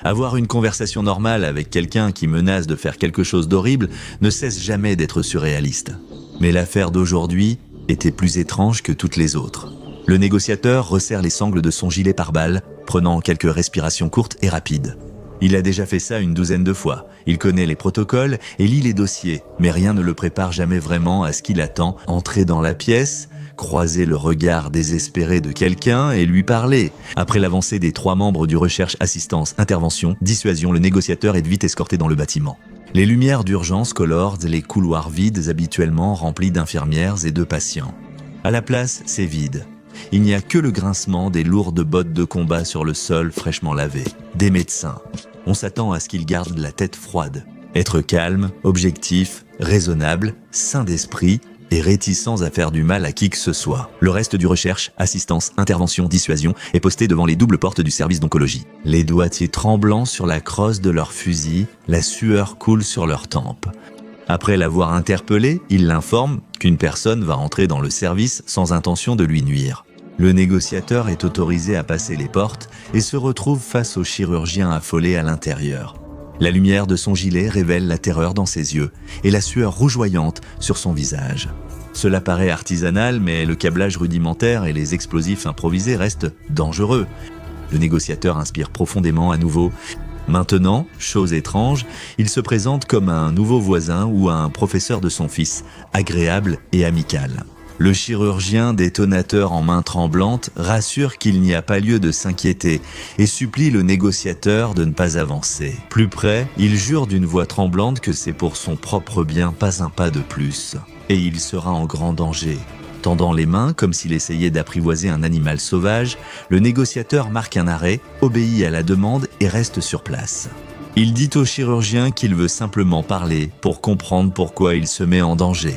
Avoir une conversation normale avec quelqu'un qui menace de faire quelque chose d'horrible ne cesse jamais d'être surréaliste. Mais l'affaire d'aujourd'hui était plus étrange que toutes les autres. Le négociateur resserre les sangles de son gilet pare-balles, prenant quelques respirations courtes et rapides. Il a déjà fait ça une douzaine de fois. Il connaît les protocoles et lit les dossiers, mais rien ne le prépare jamais vraiment à ce qu'il attend. Entrer dans la pièce, croiser le regard désespéré de quelqu'un et lui parler. Après l'avancée des 3 membres du recherche, assistance, intervention, dissuasion, le négociateur est vite escorté dans le bâtiment. Les lumières d'urgence colorent les couloirs vides habituellement remplis d'infirmières et de patients. À la place, c'est vide. Il n'y a que le grincement des lourdes bottes de combat sur le sol fraîchement lavé. Des médecins. On s'attend à ce qu'ils gardent la tête froide. Être calme, objectif, raisonnable, sain d'esprit et réticents à faire du mal à qui que ce soit. Le reste du recherche, assistance, intervention, dissuasion est posté devant les doubles portes du service d'oncologie. Les doigtiers tremblants sur la crosse de leur fusil, la sueur coule sur leurs tempes. Après l'avoir interpellé, ils l'informent qu'une personne va entrer dans le service sans intention de lui nuire. Le négociateur est autorisé à passer les portes et se retrouve face au chirurgien affolé à l'intérieur. La lumière de son gilet révèle la terreur dans ses yeux et la sueur rougeoyante sur son visage. Cela paraît artisanal, mais le câblage rudimentaire et les explosifs improvisés restent dangereux. Le négociateur inspire profondément à nouveau. Maintenant, chose étrange, il se présente comme un nouveau voisin ou un professeur de son fils, agréable et amical. Le chirurgien, détonateur en main tremblante, rassure qu'il n'y a pas lieu de s'inquiéter et supplie le négociateur de ne pas avancer. Plus près, il jure d'une voix tremblante que c'est pour son propre bien, pas un pas de plus. Et il sera en grand danger. Tendant les mains comme s'il essayait d'apprivoiser un animal sauvage, le négociateur marque un arrêt, obéit à la demande et reste sur place. Il dit au chirurgien qu'il veut simplement parler pour comprendre pourquoi il se met en danger.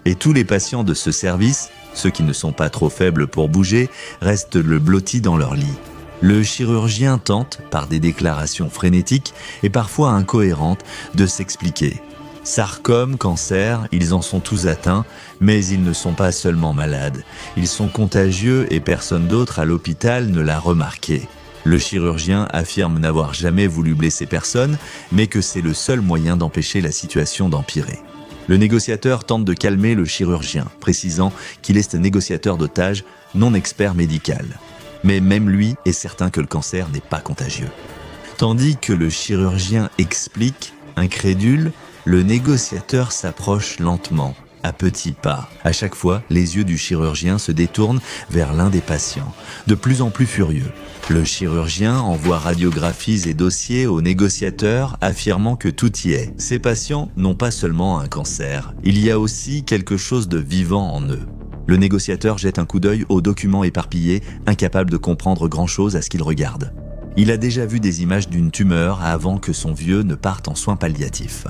Et tous les patients de ce service, ceux qui ne sont pas trop faibles pour bouger, restent le blotti dans leur lit. Le chirurgien tente, par des déclarations frénétiques et parfois incohérentes, de s'expliquer. Sarcome, cancer, ils en sont tous atteints, mais ils ne sont pas seulement malades. Ils sont contagieux et personne d'autre à l'hôpital ne l'a remarqué. Le chirurgien affirme n'avoir jamais voulu blesser personne, mais que c'est le seul moyen d'empêcher la situation d'empirer. Le négociateur tente de calmer le chirurgien, précisant qu'il est un négociateur d'otages, non expert médical. Mais même lui est certain que le cancer n'est pas contagieux. Tandis que le chirurgien explique, incrédule, le négociateur s'approche lentement, à petits pas. À chaque fois, les yeux du chirurgien se détournent vers l'un des patients, de plus en plus furieux. Le chirurgien envoie radiographies et dossiers au négociateur, affirmant que tout y est. Ces patients n'ont pas seulement un cancer, il y a aussi quelque chose de vivant en eux. Le négociateur jette un coup d'œil aux documents éparpillés, incapable de comprendre grand-chose à ce qu'il regarde. Il a déjà vu des images d'une tumeur avant que son vieux ne parte en soins palliatifs.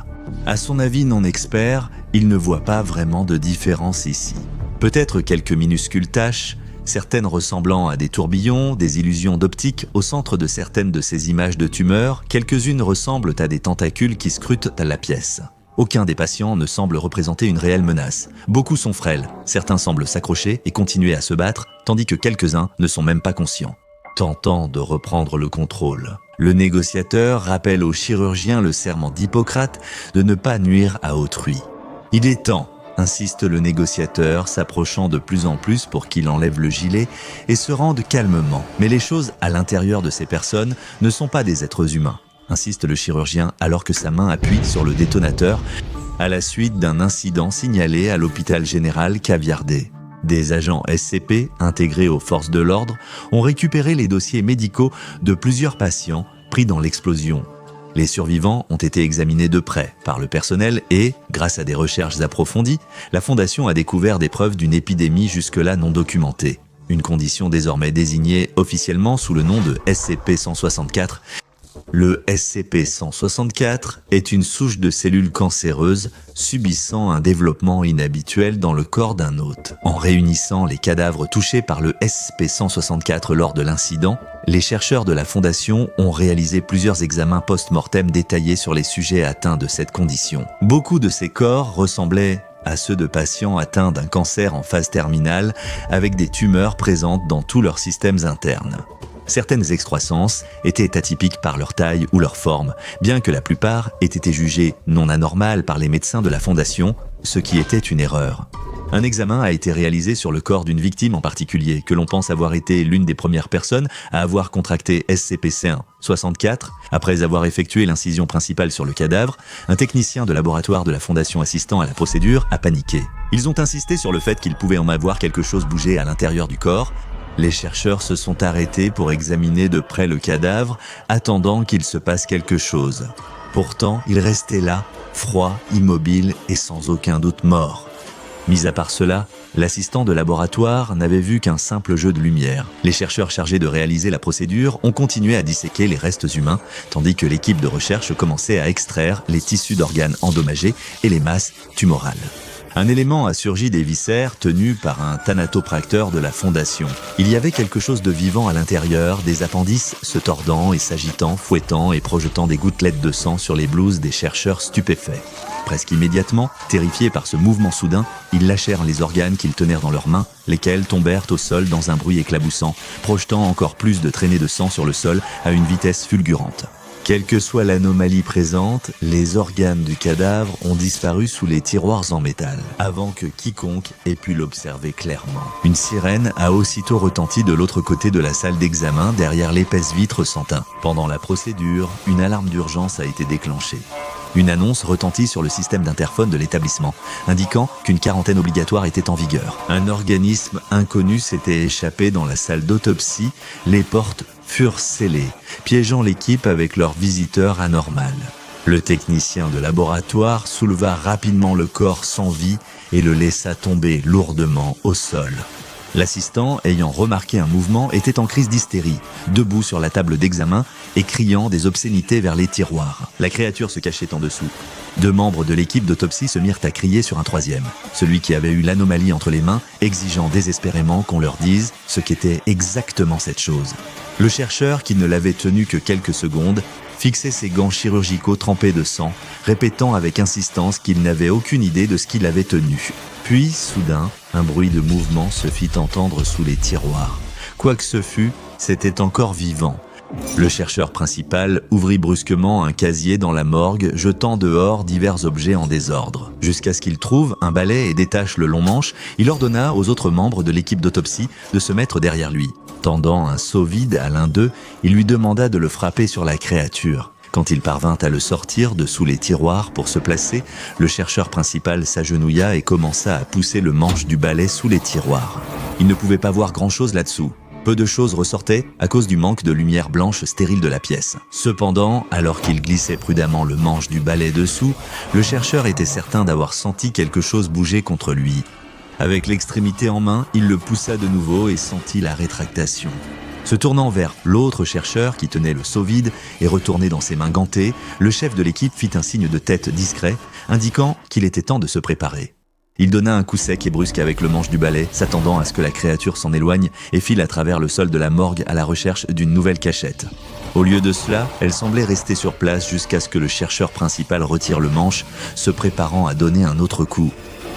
À son avis non expert, il ne voit pas vraiment de différence ici. Peut-être quelques minuscules taches, certaines ressemblant à des tourbillons, des illusions d'optique au centre de certaines de ces images de tumeurs, quelques-unes ressemblent à des tentacules qui scrutent la pièce. Aucun des patients ne semble représenter une réelle menace. Beaucoup sont frêles, certains semblent s'accrocher et continuer à se battre, tandis que quelques-uns ne sont même pas conscients. Tentant de reprendre le contrôle, le négociateur rappelle au chirurgien le serment d'Hippocrate de ne pas nuire à autrui. Il est temps, insiste le négociateur, s'approchant de plus en plus pour qu'il enlève le gilet et se rende calmement. Mais les choses à l'intérieur de ces personnes ne sont pas des êtres humains, insiste le chirurgien alors que sa main appuie sur le détonateur à la suite d'un incident signalé à l'hôpital général Caviardé. Des agents SCP, intégrés aux forces de l'ordre, ont récupéré les dossiers médicaux de plusieurs patients pris dans l'explosion. Les survivants ont été examinés de près par le personnel et, grâce à des recherches approfondies, la Fondation a découvert des preuves d'une épidémie jusque-là non documentée. Une condition désormais désignée officiellement sous le nom de SCP-164. Le SCP-164 est une souche de cellules cancéreuses subissant un développement inhabituel dans le corps d'un hôte. En réunissant les cadavres touchés par le SCP-164 lors de l'incident, les chercheurs de la Fondation ont réalisé plusieurs examens post-mortem détaillés sur les sujets atteints de cette condition. Beaucoup de ces corps ressemblaient à ceux de patients atteints d'un cancer en phase terminale avec des tumeurs présentes dans tous leurs systèmes internes. Certaines excroissances étaient atypiques par leur taille ou leur forme, bien que la plupart aient été jugées non anormales par les médecins de la Fondation, ce qui était une erreur. Un examen a été réalisé sur le corps d'une victime en particulier, que l'on pense avoir été l'une des premières personnes à avoir contracté SCPC1-64. Après avoir effectué l'incision principale sur le cadavre, un technicien de laboratoire de la Fondation assistant à la procédure a paniqué. Ils ont insisté sur le fait qu'il pouvait en avoir quelque chose bouger à l'intérieur du corps. Les chercheurs se sont arrêtés pour examiner de près le cadavre, attendant qu'il se passe quelque chose. Pourtant, il restait là, froid, immobile et sans aucun doute mort. Mis à part cela, l'assistant de laboratoire n'avait vu qu'un simple jeu de lumière. Les chercheurs chargés de réaliser la procédure ont continué à disséquer les restes humains, tandis que l'équipe de recherche commençait à extraire les tissus d'organes endommagés et les masses tumorales. Un élément a surgi des viscères tenus par un thanatopracteur de la Fondation. Il y avait quelque chose de vivant à l'intérieur, des appendices se tordant et s'agitant, fouettant et projetant des gouttelettes de sang sur les blouses des chercheurs stupéfaits. Presque immédiatement, terrifiés par ce mouvement soudain, ils lâchèrent les organes qu'ils tenaient dans leurs mains, lesquels tombèrent au sol dans un bruit éclaboussant, projetant encore plus de traînées de sang sur le sol à une vitesse fulgurante. Quelle que soit l'anomalie présente, les organes du cadavre ont disparu sous les tiroirs en métal, avant que quiconque ait pu l'observer clairement. Une sirène a aussitôt retenti de l'autre côté de la salle d'examen, derrière l'épaisse vitre sans teint. Pendant la procédure, une alarme d'urgence a été déclenchée. Une annonce retentit sur le système d'interphone de l'établissement, indiquant qu'une quarantaine obligatoire était en vigueur. Un organisme inconnu s'était échappé dans la salle d'autopsie, les portes furent scellées, piégeant l'équipe avec leur visiteur anormal. Le technicien de laboratoire souleva rapidement le corps sans vie et le laissa tomber lourdement au sol. L'assistant, ayant remarqué un mouvement, était en crise d'hystérie, debout sur la table d'examen et criant des obscénités vers les tiroirs. La créature se cachait en dessous. 2 membres de l'équipe d'autopsie se mirent à crier sur un troisième, celui qui avait eu l'anomalie entre les mains, exigeant désespérément qu'on leur dise ce qu'était exactement cette chose. Le chercheur, qui ne l'avait tenu que quelques secondes, fixait ses gants chirurgicaux trempés de sang, répétant avec insistance qu'il n'avait aucune idée de ce qu'il avait tenu. Puis, soudain, un bruit de mouvement se fit entendre sous les tiroirs. Quoi que ce fût, c'était encore vivant. Le chercheur principal ouvrit brusquement un casier dans la morgue, jetant dehors divers objets en désordre. Jusqu'à ce qu'il trouve un balai et détache le long manche, il ordonna aux autres membres de l'équipe d'autopsie de se mettre derrière lui. Tendant un seau vide à l'un d'eux, il lui demanda de le frapper sur la créature. Quand il parvint à le sortir de sous les tiroirs pour se placer, le chercheur principal s'agenouilla et commença à pousser le manche du balai sous les tiroirs. Il ne pouvait pas voir grand-chose là-dessous. Peu de choses ressortaient à cause du manque de lumière blanche stérile de la pièce. Cependant, alors qu'il glissait prudemment le manche du balai dessous, le chercheur était certain d'avoir senti quelque chose bouger contre lui. Avec l'extrémité en main, il le poussa de nouveau et sentit la rétractation. Se tournant vers l'autre chercheur qui tenait le seau vide et retourné dans ses mains gantées, le chef de l'équipe fit un signe de tête discret, indiquant qu'il était temps de se préparer. Il donna un coup sec et brusque avec le manche du balai, s'attendant à ce que la créature s'en éloigne et file à travers le sol de la morgue à la recherche d'une nouvelle cachette. Au lieu de cela, elle semblait rester sur place jusqu'à ce que le chercheur principal retire le manche, se préparant à donner un autre coup.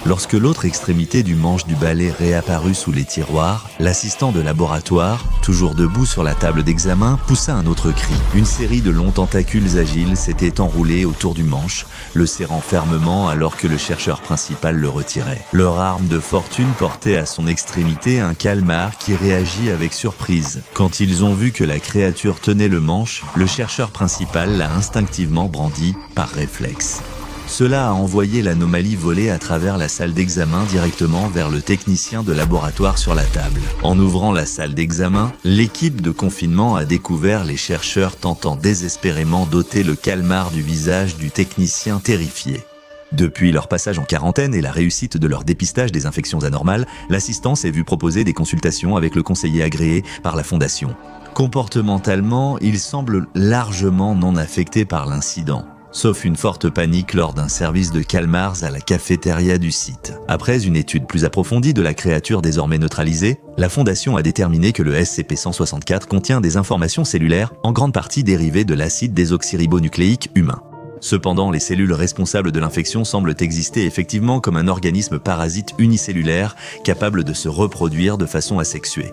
Lorsque l'autre extrémité du manche du balai réapparut sous les tiroirs, l'assistant de laboratoire, toujours debout sur la table d'examen, poussa un autre cri. Une série de longs tentacules agiles s'étaient enroulés autour du manche, le serrant fermement alors que le chercheur principal le retirait. Leur arme de fortune portait à son extrémité un calmar qui réagit avec surprise. Quand ils ont vu que la créature tenait le manche, le chercheur principal l'a instinctivement brandi par réflexe. Cela a envoyé l'anomalie voler à travers la salle d'examen directement vers le technicien de laboratoire sur la table. En ouvrant la salle d'examen, l'équipe de confinement a découvert les chercheurs tentant désespérément d'ôter le calmar du visage du technicien terrifié. Depuis leur passage en quarantaine et la réussite de leur dépistage des infections anormales, l'assistant s'est vu proposer des consultations avec le conseiller agréé par la Fondation. Comportementalement, il semble largement non affecté par l'incident, sauf une forte panique lors d'un service de calmars à la cafétéria du site. Après une étude plus approfondie de la créature désormais neutralisée, la Fondation a déterminé que le SCP-164 contient des informations cellulaires en grande partie dérivées de l'acide désoxyribonucléique humain. Cependant, les cellules responsables de l'infection semblent exister effectivement comme un organisme parasite unicellulaire capable de se reproduire de façon asexuée.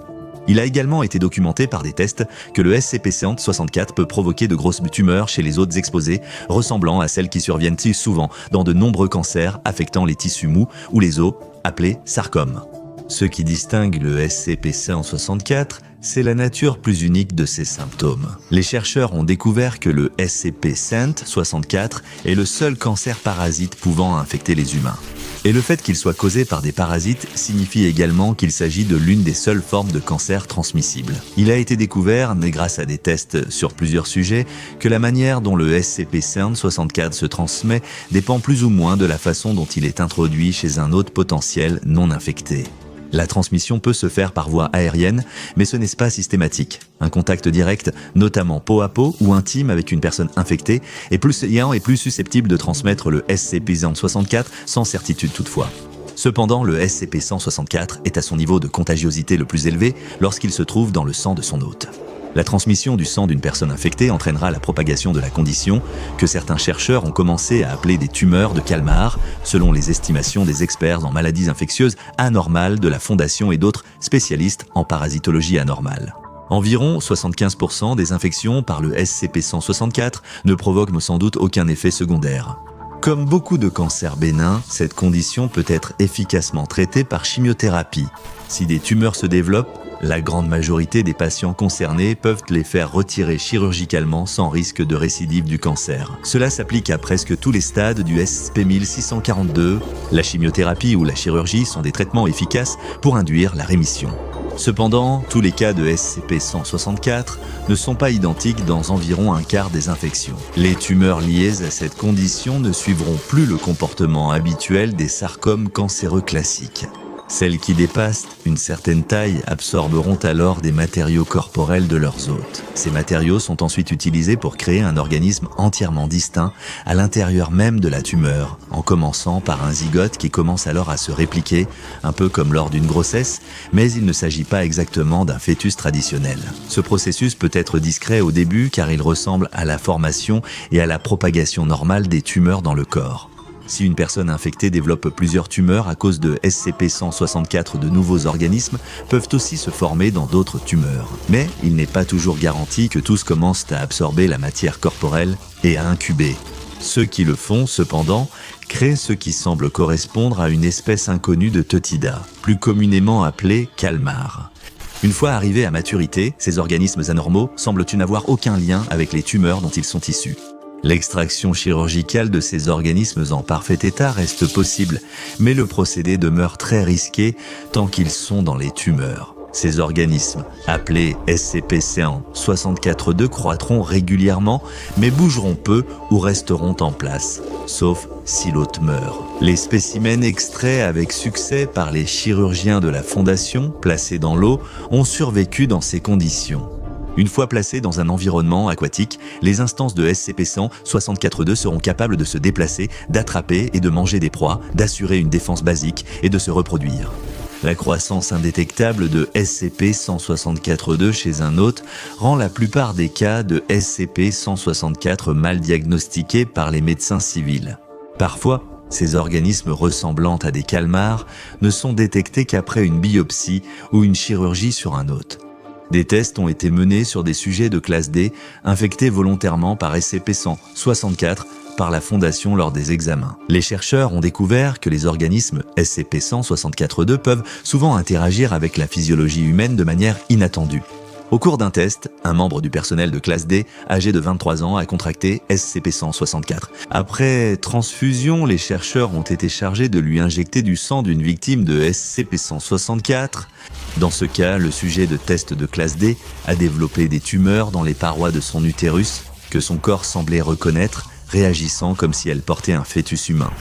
Il a également été documenté par des tests que le SCP-164 peut provoquer de grosses tumeurs chez les hôtes exposés, ressemblant à celles qui surviennent si souvent dans de nombreux cancers affectant les tissus mous ou les os, appelés sarcomes. Ce qui distingue le SCP-164, c'est la nature plus unique de ses symptômes. Les chercheurs ont découvert que le SCP-164 est le seul cancer parasite pouvant infecter les humains. Et le fait qu'il soit causé par des parasites signifie également qu'il s'agit de l'une des seules formes de cancer transmissible. Il a été découvert, mais grâce à des tests sur plusieurs sujets, que la manière dont le SCP-164 se transmet dépend plus ou moins de la façon dont il est introduit chez un hôte potentiel non infecté. La transmission peut se faire par voie aérienne, mais ce n'est pas systématique. Un contact direct, notamment peau à peau ou intime avec une personne infectée, est plus liant et plus susceptible de transmettre le SCP-164 sans certitude toutefois. Cependant, le SCP-164 est à son niveau de contagiosité le plus élevé lorsqu'il se trouve dans le sang de son hôte. La transmission du sang d'une personne infectée entraînera la propagation de la condition que certains chercheurs ont commencé à appeler des tumeurs de Kalmar, selon les estimations des experts en maladies infectieuses anormales de la Fondation et d'autres spécialistes en parasitologie anormale. Environ 75% des infections par le SCP-164 ne provoquent sans doute aucun effet secondaire. Comme beaucoup de cancers bénins, cette condition peut être efficacement traitée par chimiothérapie. Si des tumeurs se développent, la grande majorité des patients concernés peuvent les faire retirer chirurgicalement sans risque de récidive du cancer. Cela s'applique à presque tous les stades du SCP-1642. La chimiothérapie ou la chirurgie sont des traitements efficaces pour induire la rémission. Cependant, tous les cas de SCP-164 ne sont pas identiques dans environ un quart des infections. Les tumeurs liées à cette condition ne suivront plus le comportement habituel des sarcomes cancéreux classiques. Celles qui dépassent une certaine taille absorberont alors des matériaux corporels de leurs hôtes. Ces matériaux sont ensuite utilisés pour créer un organisme entièrement distinct à l'intérieur même de la tumeur, en commençant par un zygote qui commence alors à se répliquer, un peu comme lors d'une grossesse, mais il ne s'agit pas exactement d'un fœtus traditionnel. Ce processus peut être discret au début car il ressemble à la formation et à la propagation normale des tumeurs dans le corps. Si une personne infectée développe plusieurs tumeurs à cause de SCP-164, de nouveaux organismes peuvent aussi se former dans d'autres tumeurs. Mais il n'est pas toujours garanti que tous commencent à absorber la matière corporelle et à incuber. Ceux qui le font, cependant, créent ce qui semble correspondre à une espèce inconnue de Teutida, plus communément appelée Kalmar. Une fois arrivés à maturité, ces organismes anormaux semblent n'avoir aucun lien avec les tumeurs dont ils sont issus. L'extraction chirurgicale de ces organismes en parfait état reste possible, mais le procédé demeure très risqué tant qu'ils sont dans les tumeurs. Ces organismes, appelés SCP-164-2, croîtront régulièrement, mais bougeront peu ou resteront en place, sauf si l'hôte meurt. Les spécimens extraits avec succès par les chirurgiens de la Fondation, placés dans l'eau, ont survécu dans ces conditions. Une fois placés dans un environnement aquatique, les instances de SCP-164-2 seront capables de se déplacer, d'attraper et de manger des proies, d'assurer une défense basique et de se reproduire. La croissance indétectable de SCP-164-2 chez un hôte rend la plupart des cas de SCP-164 mal diagnostiqués par les médecins civils. Parfois, ces organismes ressemblant à des calmars ne sont détectés qu'après une biopsie ou une chirurgie sur un hôte. Des tests ont été menés sur des sujets de classe D infectés volontairement par SCP-164 par la Fondation lors des examens. Les chercheurs ont découvert que les organismes SCP-164-2 peuvent souvent interagir avec la physiologie humaine de manière inattendue. Au cours d'un test, un membre du personnel de classe D, âgé de 23 ans, a contracté SCP-164. Après transfusion, les chercheurs ont été chargés de lui injecter du sang d'une victime de SCP-164. Dans ce cas, le sujet de test de classe D a développé des tumeurs dans les parois de son utérus que son corps semblait reconnaître, réagissant comme si elle portait un fœtus humain.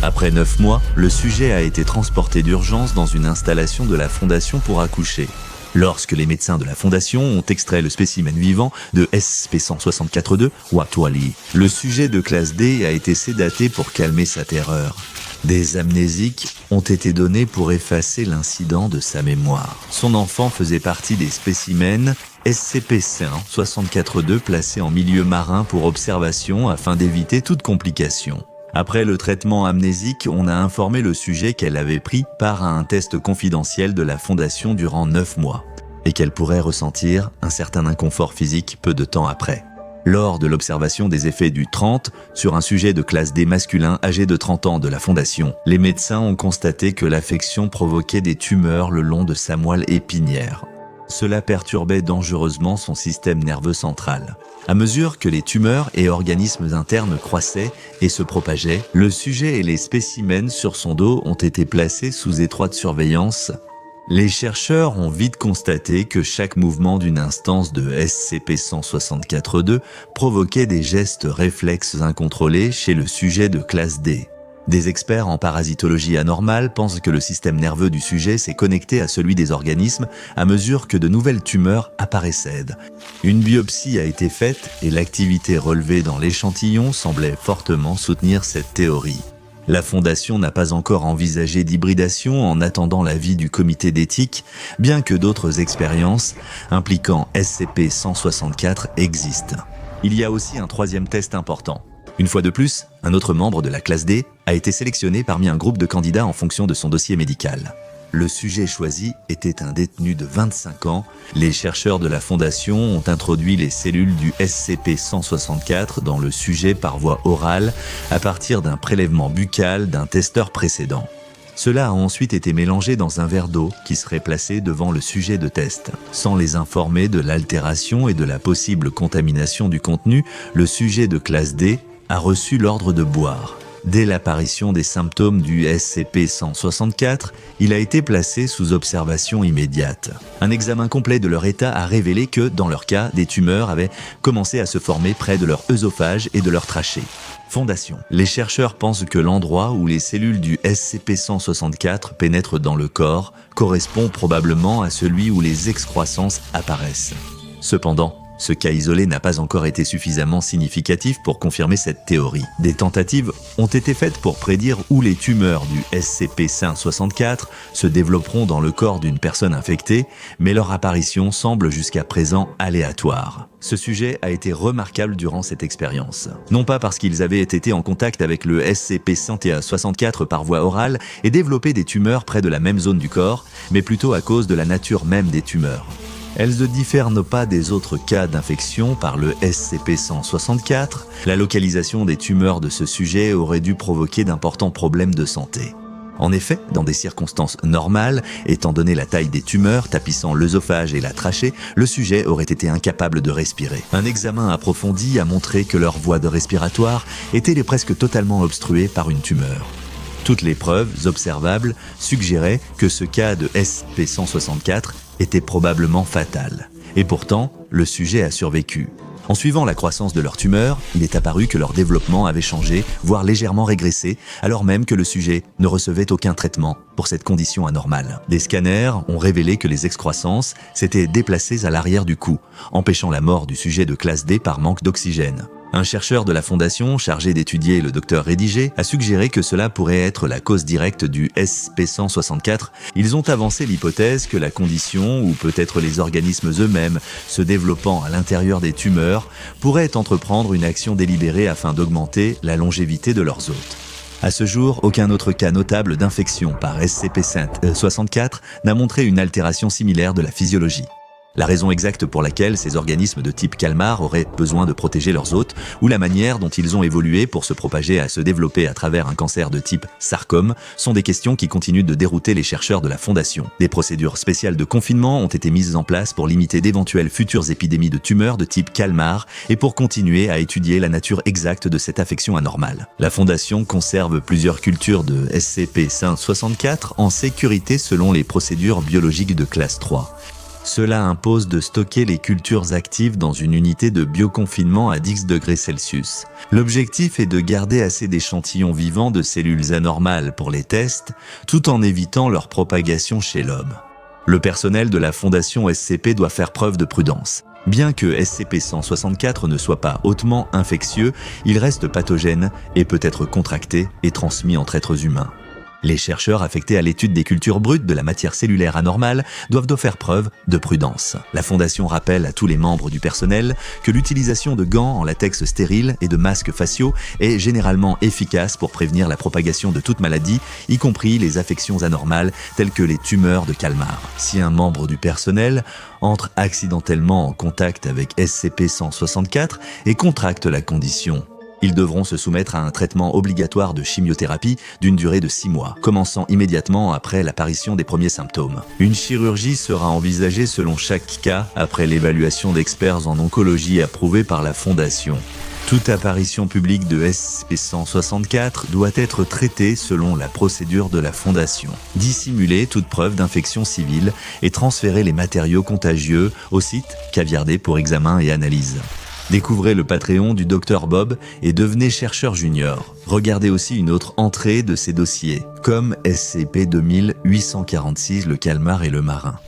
Après 9 mois, le sujet a été transporté d'urgence dans une installation de la Fondation pour accoucher. Lorsque les médecins de la Fondation ont extrait le spécimen vivant de SCP-164-2, Watwali, le sujet de classe D a été sédaté pour calmer sa terreur. Des amnésiques ont été donnés pour effacer l'incident de sa mémoire. Son enfant faisait partie des spécimens SCP-164-2 placés en milieu marin pour observation afin d'éviter toute complication. Après le traitement amnésique, on a informé le sujet qu'elle avait pris part à un test confidentiel de la Fondation durant 9 mois. et qu'elle pourrait ressentir un certain inconfort physique peu de temps après. Lors de l'observation des effets du 30 sur un sujet de classe D masculin âgé de 30 ans de la Fondation, les médecins ont constaté que l'affection provoquait des tumeurs le long de sa moelle épinière. Cela perturbait dangereusement son système nerveux central. À mesure que les tumeurs et organismes internes croissaient et se propageaient, le sujet et les spécimens sur son dos ont été placés sous étroite surveillance. Les chercheurs ont vite constaté que chaque mouvement d'une instance de SCP-164-2 provoquait des gestes réflexes incontrôlés chez le sujet de classe D. Des experts en parasitologie anormale pensent que le système nerveux du sujet s'est connecté à celui des organismes à mesure que de nouvelles tumeurs apparaissaient. Une biopsie a été faite et l'activité relevée dans l'échantillon semblait fortement soutenir cette théorie. La Fondation n'a pas encore envisagé d'hybridation en attendant l'avis du comité d'éthique, bien que d'autres expériences impliquant SCP-164 existent. Il y a aussi un troisième test important. Une fois de plus, un autre membre de la classe D a été sélectionné parmi un groupe de candidats en fonction de son dossier médical. Le sujet choisi était un détenu de 25 ans. Les chercheurs de la Fondation ont introduit les cellules du SCP-164 dans le sujet par voie orale à partir d'un prélèvement buccal d'un testeur précédent. Cela a ensuite été mélangé dans un verre d'eau qui serait placé devant le sujet de test. Sans les informer de l'altération et de la possible contamination du contenu, le sujet de classe D a reçu l'ordre de boire. Dès l'apparition des symptômes du SCP-164, il a été placé sous observation immédiate. Un examen complet de leur état a révélé que, dans leur cas, des tumeurs avaient commencé à se former près de leur œsophage et de leur trachée. Fondation. Les chercheurs pensent que l'endroit où les cellules du SCP-164 pénètrent dans le corps correspond probablement à celui où les excroissances apparaissent. Cependant, ce cas isolé n'a pas encore été suffisamment significatif pour confirmer cette théorie. Des tentatives ont été faites pour prédire où les tumeurs du SCP-164 se développeront dans le corps d'une personne infectée, mais leur apparition semble jusqu'à présent aléatoire. Ce sujet a été remarquable durant cette expérience. Non pas parce qu'ils avaient été en contact avec le SCP-164 par voie orale et développé des tumeurs près de la même zone du corps, mais plutôt à cause de la nature même des tumeurs. Elles ne diffèrent pas des autres cas d'infection par le SCP-164. La localisation des tumeurs de ce sujet aurait dû provoquer d'importants problèmes de santé. En effet, dans des circonstances normales, étant donné la taille des tumeurs tapissant l'œsophage et la trachée, le sujet aurait été incapable de respirer. Un examen approfondi a montré que leurs voies de respiratoire étaient presque totalement obstruées par une tumeur. Toutes les preuves observables suggéraient que ce cas de SCP-164 était probablement fatal. Et pourtant, le sujet a survécu. En suivant la croissance de leur tumeur, il est apparu que leur développement avait changé, voire légèrement régressé, alors même que le sujet ne recevait aucun traitement pour cette condition anormale. Des scanners ont révélé que les excroissances s'étaient déplacées à l'arrière du cou, empêchant la mort du sujet de classe D par manque d'oxygène. Un chercheur de la Fondation, chargé d'étudier le docteur Rédigé, a suggéré que cela pourrait être la cause directe du SCP-164. Ils ont avancé l'hypothèse que la condition, ou peut-être les organismes eux-mêmes, se développant à l'intérieur des tumeurs, pourraient entreprendre une action délibérée afin d'augmenter la longévité de leurs hôtes. À ce jour, aucun autre cas notable d'infection par SCP-164 n'a montré une altération similaire de la physiologie. La raison exacte pour laquelle ces organismes de type calmar auraient besoin de protéger leurs hôtes ou la manière dont ils ont évolué pour se propager et se développer à travers un cancer de type sarcome sont des questions qui continuent de dérouter les chercheurs de la Fondation. Des procédures spéciales de confinement ont été mises en place pour limiter d'éventuelles futures épidémies de tumeurs de type calmar et pour continuer à étudier la nature exacte de cette affection anormale. La Fondation conserve plusieurs cultures de SCP-164 en sécurité selon les procédures biologiques de classe 3. Cela impose de stocker les cultures actives dans une unité de bioconfinement à 10 degrés Celsius. L'objectif est de garder assez d'échantillons vivants de cellules anormales pour les tests, tout en évitant leur propagation chez l'homme. Le personnel de la Fondation SCP doit faire preuve de prudence. Bien que SCP-164 ne soit pas hautement infectieux, il reste pathogène et peut être contracté et transmis entre êtres humains. Les chercheurs affectés à l'étude des cultures brutes de la matière cellulaire anormale doivent donc faire preuve de prudence. La Fondation rappelle à tous les membres du personnel que l'utilisation de gants en latex stérile et de masques faciaux est généralement efficace pour prévenir la propagation de toute maladie, y compris les affections anormales telles que les tumeurs de calmar. Si un membre du personnel entre accidentellement en contact avec SCP-164 et contracte la condition, ils devront se soumettre à un traitement obligatoire de chimiothérapie d'une durée de 6 mois, commençant immédiatement après l'apparition des premiers symptômes. Une chirurgie sera envisagée selon chaque cas après l'évaluation d'experts en oncologie approuvée par la Fondation. Toute apparition publique de SCP-164 doit être traitée selon la procédure de la Fondation. Dissimuler toute preuve d'infection civile et transférer les matériaux contagieux au site caviardé pour examen et analyse. Découvrez le Patreon du Dr Bob et devenez chercheur junior. Regardez aussi une autre entrée de ces dossiers, comme SCP-2846, le calmar et le marin.